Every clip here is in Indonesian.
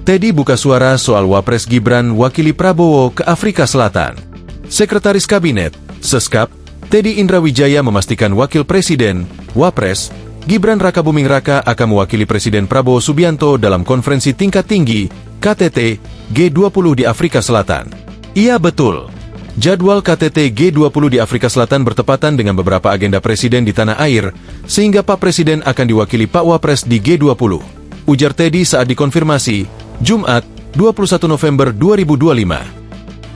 Teddy buka suara soal Wapres Gibran wakili Prabowo ke Afrika Selatan. Sekretaris Kabinet, Seskap, Teddy Indrawijaya memastikan Wakil Presiden, Wapres, Gibran Rakabuming Raka akan mewakili Presiden Prabowo Subianto dalam konferensi tingkat tinggi, KTT, G20 di Afrika Selatan. Iya betul. Jadwal KTT G20 di Afrika Selatan bertepatan dengan beberapa agenda Presiden di tanah air, sehingga Pak Presiden akan diwakili Pak Wapres di G20. Ujar Teddy saat dikonfirmasi, Jumat, 21 November 2025.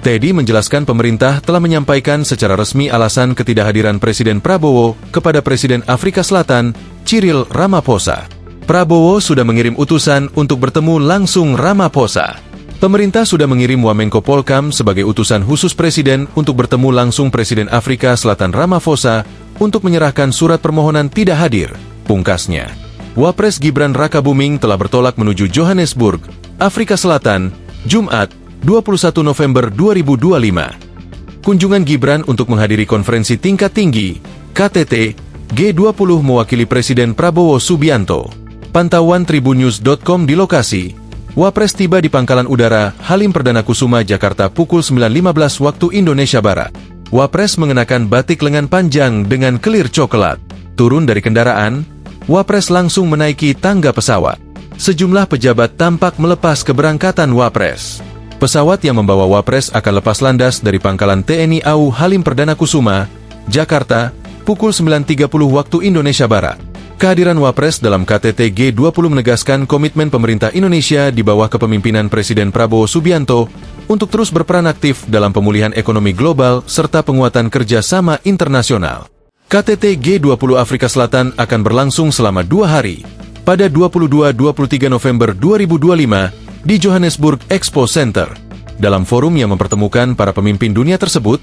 Teddy menjelaskan pemerintah telah menyampaikan secara resmi alasan ketidakhadiran Presiden Prabowo kepada Presiden Afrika Selatan, Cyril Ramaphosa. Prabowo sudah mengirim utusan untuk bertemu langsung Ramaphosa. Pemerintah sudah mengirim Wamenko Polkam sebagai utusan khusus Presiden untuk bertemu langsung Presiden Afrika Selatan Ramaphosa untuk menyerahkan surat permohonan tidak hadir, pungkasnya. Wapres Gibran Rakabuming telah bertolak menuju Johannesburg, Afrika Selatan, Jumat, 21 November 2025. Kunjungan Gibran untuk menghadiri konferensi tingkat tinggi, KTT, G20 mewakili Presiden Prabowo Subianto. Pantauan tribunnews.com di lokasi, Wapres tiba di Pangkalan Udara Halim Perdana Kusuma, Jakarta pukul 9.15 waktu Indonesia Barat. Wapres mengenakan batik lengan panjang dengan kelir coklat. Turun dari kendaraan, Wapres langsung menaiki tangga pesawat. Sejumlah pejabat tampak melepas keberangkatan Wapres. Pesawat yang membawa Wapres akan lepas landas dari Pangkalan TNI AU Halim Perdana Kusuma, Jakarta, pukul 9.30 waktu Indonesia Barat. Kehadiran Wapres dalam KTT G20 menegaskan komitmen pemerintah Indonesia di bawah kepemimpinan Presiden Prabowo Subianto untuk terus berperan aktif dalam pemulihan ekonomi global serta penguatan kerjasama internasional. KTT G20 Afrika Selatan akan berlangsung selama 2 hari, pada 22-23 November 2025 di Johannesburg Expo Center. Dalam forum yang mempertemukan para pemimpin dunia tersebut,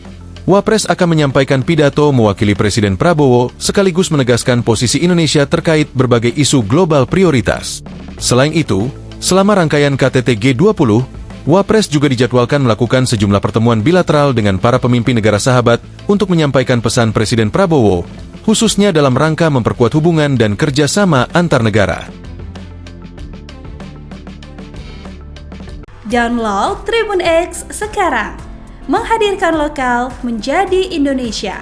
Wapres akan menyampaikan pidato mewakili Presiden Prabowo sekaligus menegaskan posisi Indonesia terkait berbagai isu global prioritas. Selain itu, selama rangkaian KTT G20, Wapres juga dijadwalkan melakukan sejumlah pertemuan bilateral dengan para pemimpin negara sahabat untuk menyampaikan pesan Presiden Prabowo, khususnya dalam rangka memperkuat hubungan dan kerjasama antar negara. Download Tribun X sekarang, menghadirkan lokal menjadi Indonesia.